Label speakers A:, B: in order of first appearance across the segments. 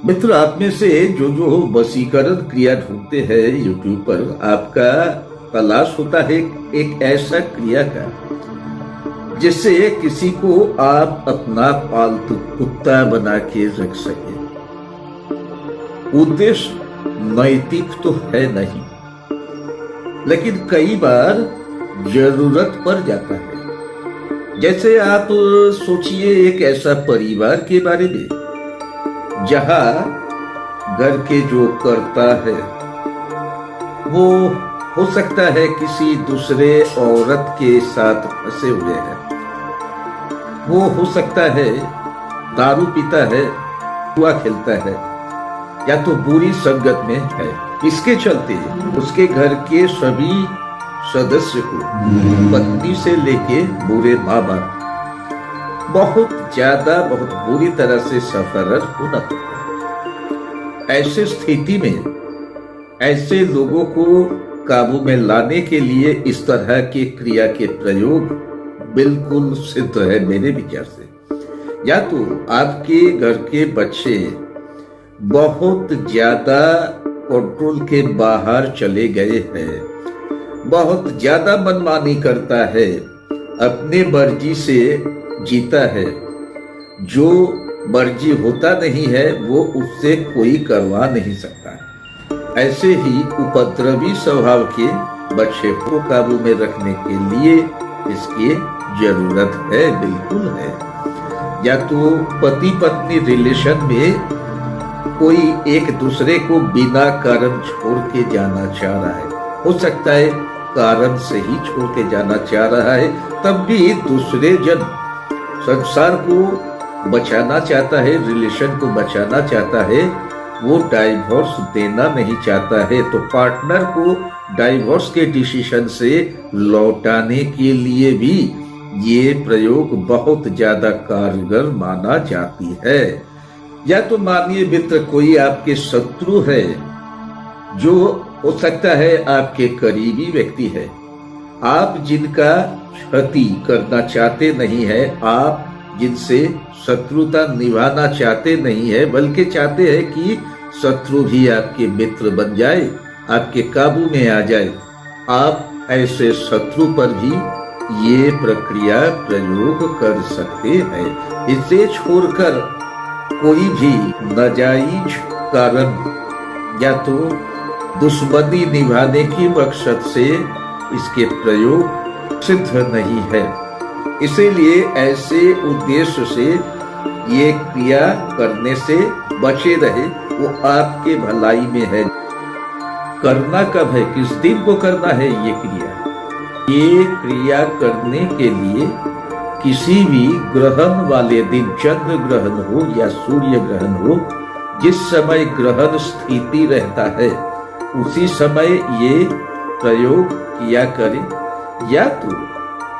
A: मित्र, आप में से जो जो वशीकरण क्रिया ढूंढते हैं यूट्यूब पर, आपका तलाश होता है एक ऐसा क्रिया का जिससे किसी को आप अपना पालतू कुत्ता बना के रख सके। उद्देश्य नैतिक तो है नहीं, लेकिन कई बार जरूरत पड़ जाता है। जैसे आप सोचिए एक ऐसा परिवार के बारे में जहां घर के जो करता है वो हो सकता है किसी दूसरे औरत के साथ फंसे हुए हैं, वो हो सकता है दारू पीता है, जुआ खेलता है, या तो बुरी संगत में है। इसके चलते उसके घर के सभी सदस्य को, पत्नी से लेके बुरे माँ बाप, बहुत बुरी तरह से सफर होना पड़ता है। ऐसे स्थिति में ऐसे लोगों को काबू में लाने के लिए इस तरह के क्रिया के प्रयोग बिल्कुल सिद्ध है मेरे विचार से। या तो आपके घर के बच्चे बहुत ज्यादा कंट्रोल के बाहर चले गए हैं, बहुत ज्यादा मनमानी करता है, अपने मर्जी से जीता है, जो मर्जी होता नहीं है वो उससे कोई करवा नहीं सकता। ऐसे ही उपद्रवी स्वभाव के बच्चे को काबू में रखने के लिए इसकी जरूरत है, बिल्कुल है। या तो पति पत्नी रिलेशन में कोई एक दूसरे को बिना कारण छोड़ के जाना चाह रहा है, हो सकता है कारण से ही छोड़ के जाना चाह रहा है, तब भी दूसरे जन संसार को बचाना चाहता है, रिलेशन को बचाना चाहता है, वो डाइवोर्स देना नहीं चाहता है, तो पार्टनर को डाइवोर्स के डिसीजन से लौटाने के लिए भी ये प्रयोग बहुत ज्यादा कारगर माना जाती है। या तो मानिए मित्र, कोई आपके शत्रु है, जो हो सकता है आपके करीबी व्यक्ति है, आप जिनका क्षति करना चाहते नहीं है, आप जिनसे शत्रुता निभाना चाहते नहीं है, बल्कि चाहते हैं कि शत्रु भी आपके मित्र बन जाए, आपके काबू में आ जाए। आप ऐसे शत्रु पर भी ये प्रक्रिया प्रयोग कर सकते हैं। इसे छोड़कर कोई भी नाजायज कारण या तो दुश्मनी निभाने की मकसद से इसके प्रयोग सिद्ध नहीं है। इसीलिए ऐसे उद्देश्य से ये क्रिया करने से बचे रहे, वो आपके भलाई में है। करना कब है, किस दिन को करना है ये क्रिया? ये क्रिया करने के लिए किसी भी ग्रहण वाले दिन, चंद्र ग्रहण हो या सूर्य ग्रहण हो, जिस समय ग्रहण स्थिति रहता है उसी समय ये प्रयोग किया करें। या तो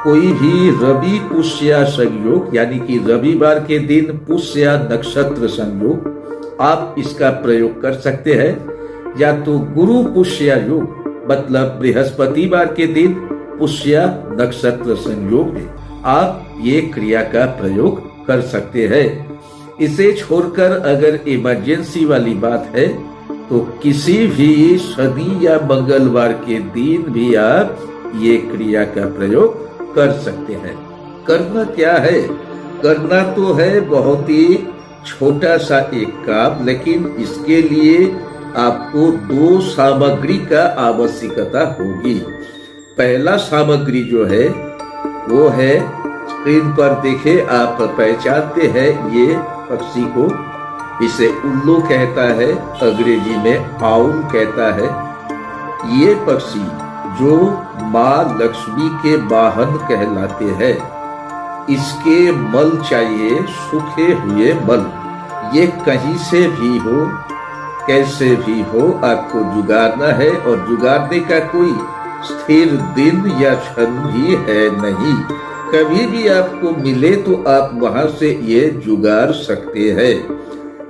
A: कोई भी रवि पुष्या संयोग, यानी कि रविवार के दिन पुष्या नक्षत्र संयोग, आप इसका प्रयोग कर सकते हैं। या तो गुरु पुष्या योग, मतलब बृहस्पतिवार के दिन पुष्या नक्षत्र संयोग में आप ये क्रिया का प्रयोग कर सकते हैं। इसे छोड़कर अगर इमरजेंसी वाली बात है तो किसी भी शनि या मंगलवार के दिन भी आप ये क्रिया का प्रयोग कर सकते हैं। करना क्या है? करना तो है बहुत ही छोटा सा एक काम, लेकिन इसके लिए आपको 2 सामग्री का आवश्यकता होगी। पहला सामग्री जो है वो है, स्क्रीन पर देखे आप पहचानते हैं ये पक्षी को, इसे उल्लू कहता है, अंग्रेजी में आउल कहता है। ये पक्षी जो माँ लक्ष्मी के वाहन कहलाते हैं, इसके मल चाहिए, सूखे हुए मल। ये कहीं से भी हो, कैसे भी हो, आपको जुगाड़ना है, और जुगाड़ने का कोई स्थिर दिन या क्षण भी है नहीं। कभी भी आपको मिले तो आप वहां से ये जुगाड़ सकते हैं।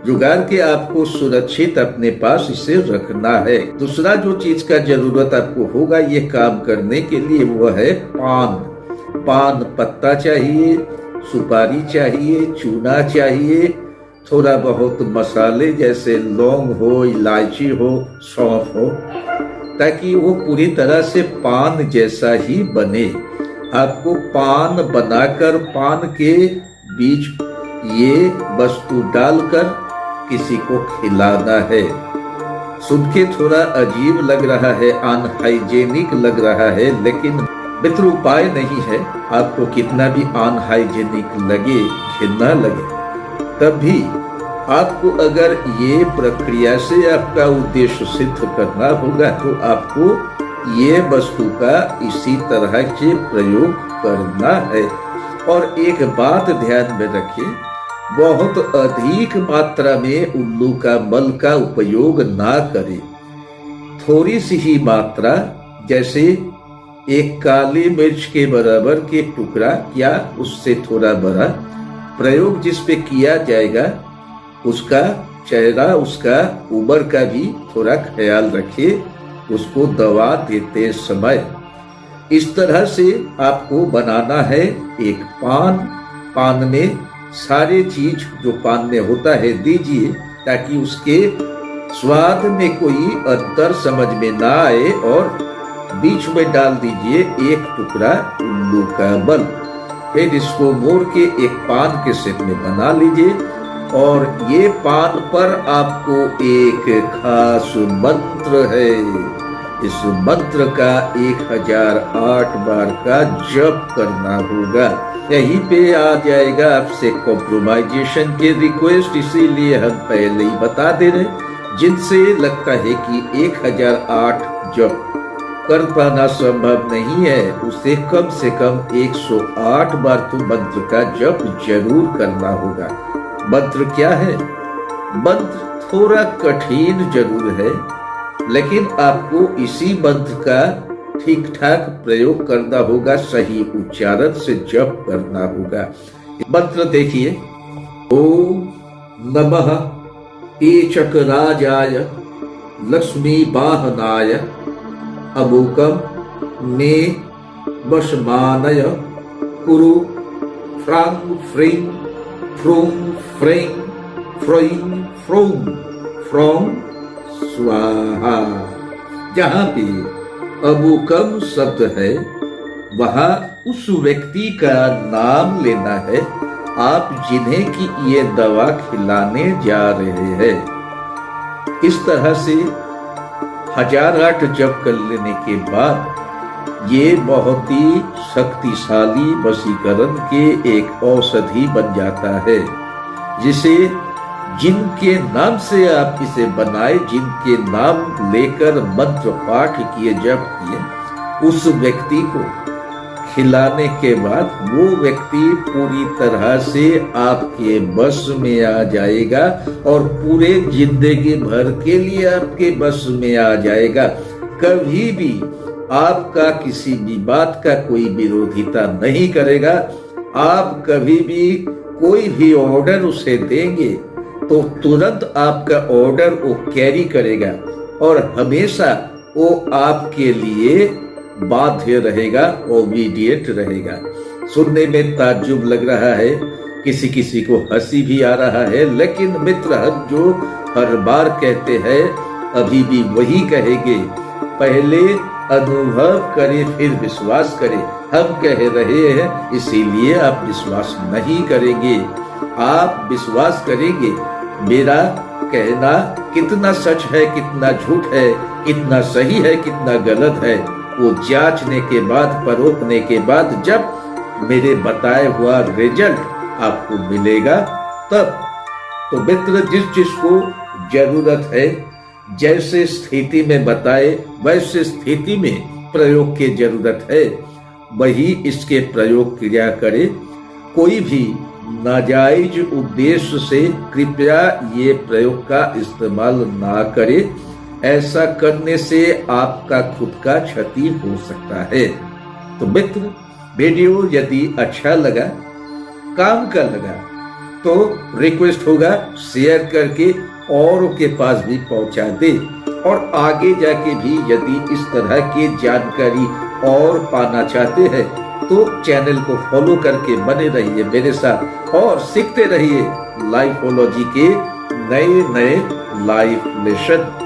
A: जुगाड़ के आपको सुरक्षित अपने पास इसे रखना है। दूसरा जो चीज का जरूरत आपको होगा ये काम करने के लिए, वो है पान पत्ता चाहिए, सुपारी चाहिए, चूना चाहिए, थोड़ा बहुत मसाले जैसे लौंग हो, इलायची हो, सौंफ हो, ताकि वो पूरी तरह से पान जैसा ही बने। आपको पान बनाकर पान के बीच ये वस्तु डालकर किसी को खिलाना है। सुन के थोड़ा अजीब लग रहा है, अनहाइजेनिक लग रहा है, लेकिन मित्र उपाय नहीं है। आपको कितना भी अनहाइजेनिक लगे, घिनना लगे, तब भी आपको अगर ये प्रक्रिया से आपका उद्देश्य सिद्ध करना होगा तो आपको ये वस्तु का इसी तरह से प्रयोग करना है। और एक बात ध्यान में रखिए, बहुत अधिक मात्रा में उल्लू का मल का उपयोग ना करें। थोड़ी सी ही मात्रा, जैसे एक काली मिर्च के बराबर के टुकड़ा या उससे थोड़ा बड़ा प्रयोग जिस पे किया जाएगा, उसका चेहरा, उसका उम्र का भी थोड़ा ख्याल रखिए उसको दवा देते समय। इस तरह से आपको बनाना है एक पान। पान में सारे चीज जो पान में होता है दीजिए, ताकि उसके स्वाद में कोई अंतर समझ में ना आए। और बीच में डाल दीजिए एक टुकड़ा उल्लू का मल। फिर इसको मोड़ के एक पान के शेप में बना लीजिए। और ये पान पर आपको एक खास मंत्र है, इस मंत्र का 1008 बार का जप करना होगा। यहीं पे आ जाएगा आपसे कॉम्प्रोमाइजेशन के रिक्वेस्ट, इसीलिए हम पहले ही बता दे रहे। जिनसे लगता है कि 1008 जप कर पाना संभव नहीं है, उसे कम से कम 108 बार तो मंत्र का जप जरूर करना होगा। मंत्र क्या है? मंत्र थोड़ा कठिन जरूर है, लेकिन आपको इसी मंत्र का ठीक ठाक प्रयोग करना होगा, सही उच्चारण से जप करना होगा। मंत्र देखिए, ओम नमः एचकराजाय लक्ष्मी वाहनाय अमुकम मे वशमानय कुरु फ्रांग फ्रिंग फ्रूं फ्रें फ्रोइं फ्रों फ्रों स्वाहा। जहां पे अमुकम शब्द है वहां उस व्यक्ति का नाम लेना है, आप जिन्हें कि ये दवा खिलाने जा रहे हैं। इस तरह से 1008 जप कर लेने के बाद ये बहुत ही शक्तिशाली वशीकरण के एक औषधि बन जाता है, जिसे जिनके नाम से आप इसे बनाए, जिनके नाम लेकर मंत्र पाठ किए जप किए, उस व्यक्ति को खिलाने के बाद वो व्यक्ति पूरी तरह से आपके बस में आ जाएगा और पूरे जिंदगी भर के लिए आपके बस में आ जाएगा। कभी भी आपका किसी भी बात का कोई विरोधिता नहीं करेगा। आप कभी भी कोई भी ऑर्डर उसे देंगे तो तुरंत आपका ऑर्डर वो कैरी करेगा और हमेशा वो आपके लिए बाध्य रहेगा, ओबीडिएंट रहेगा। सुनने में ताज्जुब लग रहा है, किसी किसी को हंसी भी आ रहा है, लेकिन मित्र हम जो हर बार कहते हैं अभी भी वही कहेंगे, पहले अनुभव करें फिर विश्वास करें। हम कह रहे हैं इसीलिए आप विश्वास नहीं करेंगे, आप विश्वास करेंगे। मेरा कहना कितना सच है, कितना झूठ है, कितना सही है, कितना गलत है, वो जांचने के बाद, परखने के बाद जब मेरे बताए हुआ रिजल्ट आपको मिलेगा तब। तो मित्र जिस जिसको जरूरत है, जैसे स्थिति में बताए वैसे स्थिति में प्रयोग की जरूरत है, वही इसके प्रयोग किया करे। कोई भी नाजायज उद्देश्य से कृपया ये प्रयोग का इस्तेमाल ना करे। ऐसा करने से आपका खुद का क्षति हो सकता है। तो मित्र, वीडियो यदि अच्छा लगा, काम का लगा, तो रिक्वेस्ट होगा शेयर करके औरों के पास भी पहुंचा दे। और आगे जाके भी यदि इस तरह की जानकारी और पाना चाहते हैं तो चैनल को फॉलो करके बने रहिए मेरे साथ और सीखते रहिए। लाइफोलॉजी के नए नए लाइफ मिशन।